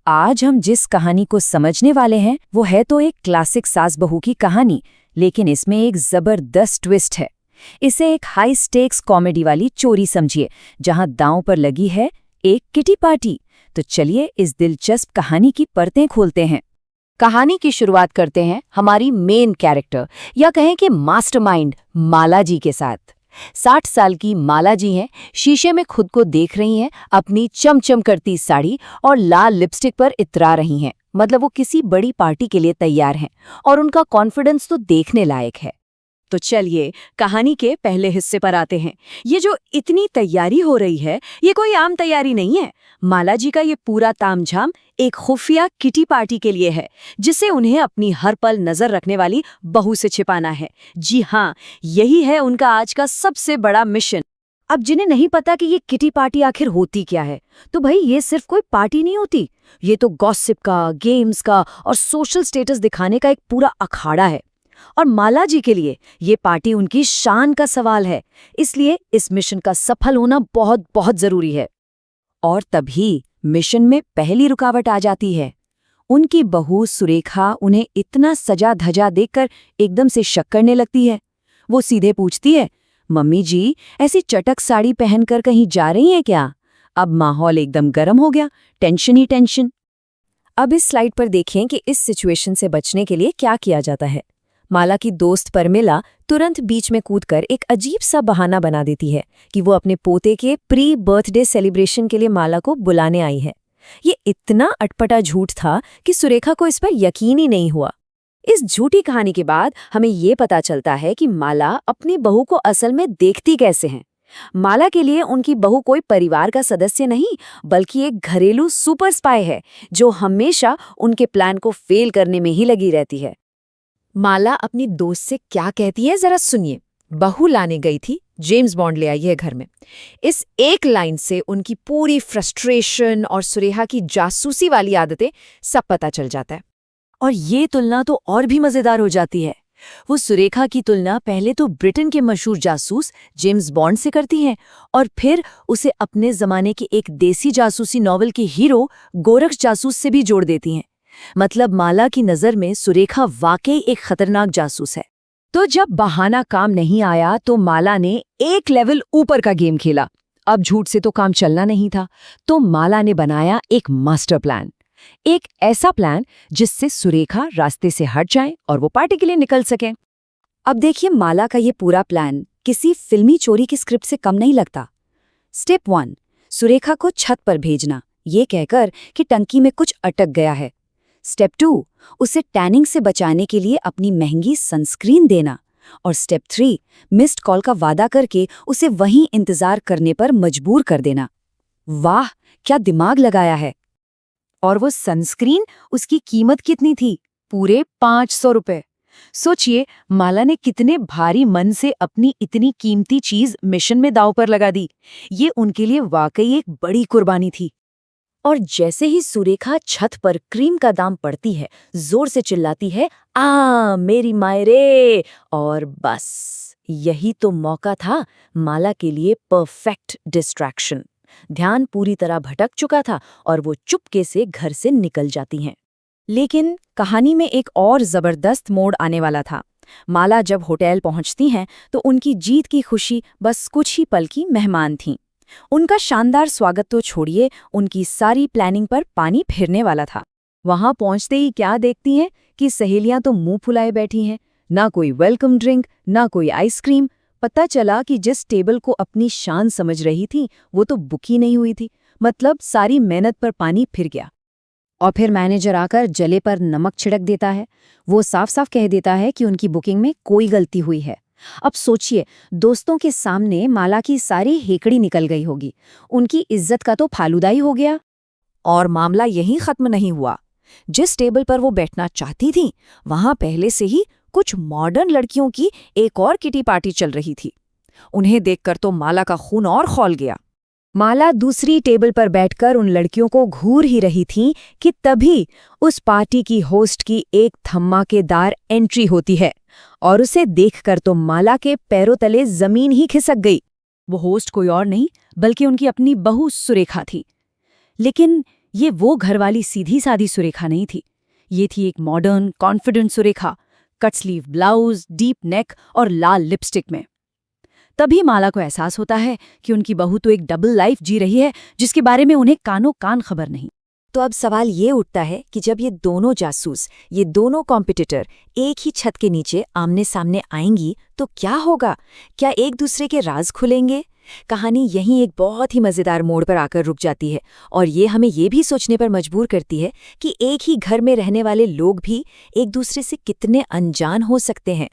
आज हम जिस कहानी को समझने वाले हैं वो है तो एक क्लासिक सास बहू की कहानी, लेकिन इसमें एक जबरदस्त ट्विस्ट है। इसे एक हाई स्टेक्स कॉमेडी वाली चोरी समझिए, जहां दांव पर लगी है एक किटी पार्टी। तो चलिए इस दिलचस्प कहानी की परतें खोलते हैं। कहानी की शुरुआत करते हैं हमारी मेन कैरेक्टर या कहें कि मास्टरमाइंड माला जी के साथ। 60 साल की माला जी हैं, शीशे में खुद को देख रही हैं, अपनी चमचम करती साड़ी और लाल लिपस्टिक पर इतरा रही हैं। मतलब वो किसी बड़ी पार्टी के लिए तैयार हैं और उनका कॉन्फिडेंस तो देखने लायक है। तो चलिए कहानी के पहले हिस्से पर आते हैं। ये जो इतनी तैयारी हो रही है, ये कोई आम तैयारी नहीं है। माला जी का ये पूरा तामझाम एक खुफिया किटी पार्टी के लिए है, जिसे उन्हें अपनी हर पल नजर रखने वाली बहू से छिपाना है। जी हाँ, यही है उनका आज का सबसे बड़ा मिशन। अब जिन्हें नहीं पता कि ये किटी पार्टी आखिर होती क्या है, तो भाई ये सिर्फ कोई पार्टी नहीं होती, ये तो गॉसिप का, गेम्स का और सोशल स्टेटस दिखाने का एक पूरा अखाड़ा है। और माला जी के लिए ये पार्टी उनकी शान का सवाल है, इसलिए इस मिशन का सफल होना बहुत बहुत जरूरी है। और तभी मिशन में पहली रुकावट आ जाती है। उनकी बहू सुरेखा उन्हें इतना सजा धजा देखकर एकदम से शक करने लगती है। वो सीधे पूछती है, मम्मी जी ऐसी चटक साड़ी पहनकर कहीं जा रही हैं क्या? अब माहौल एकदम गर्म हो गया, टेंशन ही टेंशन। अब इस स्लाइड पर देखें कि इस सिचुएशन से बचने के लिए क्या किया जाता है। माला की दोस्त परमिला तुरंत बीच में कूदकर एक अजीब सा बहाना बना देती है कि वो अपने पोते के प्री बर्थडे सेलिब्रेशन के लिए माला को बुलाने आई है। ये इतना अटपटा झूठ था कि सुरेखा को इस पर यकीन ही नहीं हुआ। इस झूठी कहानी के बाद हमें ये पता चलता है कि माला अपनी बहू को असल में देखती कैसे हैं। माला के लिए उनकी बहू कोई परिवार का सदस्य नहीं, बल्कि एक घरेलू सुपर स्पाई है, जो हमेशा उनके प्लान को फेल करने में ही लगी रहती है। माला अपनी दोस्त से क्या कहती है जरा सुनिए। बहू लाने गई थी, जेम्स बॉन्ड ले आई है घर में। इस एक लाइन से उनकी पूरी फ्रस्ट्रेशन और सुरेखा की जासूसी वाली आदतें सब पता चल जाता है। और ये तुलना तो और भी मजेदार हो जाती है। वो सुरेखा की तुलना पहले तो ब्रिटेन के मशहूर जासूस जेम्स बॉन्ड से करती हैं और फिर उसे अपने जमाने के एक देसी जासूसी नॉवल के हीरो गोरख जासूस से भी जोड़ देती हैं। मतलब माला की नजर में सुरेखा वाकई एक खतरनाक जासूस है। तो जब बहाना काम नहीं आया तो माला ने एक लेवल ऊपर का गेम खेला। अब झूठ से तो काम चलना नहीं था, तो माला ने बनाया एक मास्टर प्लान। एक ऐसा प्लान जिससे सुरेखा रास्ते से हट जाए और वो पार्टी के लिए निकल सके। अब देखिए माला का ये पूरा प्लान किसी फिल्मी चोरी की स्क्रिप्ट से कम नहीं लगता। स्टेप 1, सुरेखा को छत पर भेजना, ये कहकर कि टंकी में कुछ अटक गया है। स्टेप 2, उसे टैनिंग से बचाने के लिए अपनी महंगी सनस्क्रीन देना। और स्टेप 3, मिस्ड कॉल का वादा करके उसे वहीं इंतजार करने पर मजबूर कर देना। वाह, क्या दिमाग लगाया है। और वो सनस्क्रीन, उसकी कीमत कितनी थी? पूरे 500 रुपए। सोचिए माला ने कितने भारी मन से अपनी इतनी कीमती चीज मिशन में दांव पर लगा दी। ये उनके लिए वाकई एक बड़ी कुर्बानी थी। और जैसे ही सुरेखा छत पर क्रीम का दाम पड़ती है, जोर से चिल्लाती है, आ मेरी मायरे। और बस यही तो मौका था माला के लिए परफेक्ट डिस्ट्रैक्शन। ध्यान पूरी तरह भटक चुका था और वो चुपके से घर से निकल जाती हैं। लेकिन कहानी में एक और जबरदस्त मोड़ आने वाला था। माला जब होटल पहुंचती हैं तो उनकी जीत की खुशी बस कुछ ही पल की मेहमान थीं। उनका शानदार स्वागत तो छोड़िए, उनकी सारी प्लानिंग पर पानी फिरने वाला था। वहां पहुंचते ही क्या देखती हैं कि सहेलियां तो मुंह फुलाए बैठी हैं। ना कोई वेलकम ड्रिंक, ना कोई आइसक्रीम। पता चला कि जिस टेबल को अपनी शान समझ रही थी वो तो बुक ही नहीं हुई थी। मतलब सारी मेहनत पर पानी फिर गया। और फिर मैनेजर आकर जले पर नमक छिड़क देता है। वो साफ साफ कह देता है कि उनकी बुकिंग में कोई गलती हुई है। अब सोचिए, दोस्तों के सामने माला की सारी हेकड़ी निकल गई होगी। उनकी इज्जत का तो फालूदा ही हो गया। और मामला यहीं खत्म नहीं हुआ। जिस टेबल पर वो बैठना चाहती थी, वहां पहले से ही कुछ मॉडर्न लड़कियों की एक और किटी पार्टी चल रही थी। उन्हें देखकर तो माला का खून और खौल गया। माला दूसरी टेबल पर बैठकर उन लड़कियों को घूर ही रही थी कि तभी उस पार्टी की होस्ट की एक धमाकेदार एंट्री होती है और उसे देखकर तो माला के पैरों तले जमीन ही खिसक गई। वो होस्ट कोई और नहीं बल्कि उनकी अपनी बहू सुरेखा थी। लेकिन ये वो घरवाली सीधी सादी सुरेखा नहीं थी। ये थी एक modern, confident Surekha, cut sleeve blouse, deep neck और लाल लिपस्टिक में। तभी माला को एहसास होता है कि उनकी बहू तो एक डबल लाइफ जी रही है जिसके बारे में उन्हें कानों कान खबर नहीं। तो अब सवाल ये उठता है कि जब ये दोनों जासूस, ये दोनों कॉम्पिटिटर एक ही छत के नीचे आमने सामने आएंगी तो क्या होगा? क्या एक दूसरे के राज खुलेंगे? कहानी यहीं एक बहुत ही मजेदार मोड़ पर आकर रुक जाती है और ये हमें ये भी सोचने पर मजबूर करती है कि एक ही घर में रहने वाले लोग भी एक दूसरे से कितने अनजान हो सकते हैं।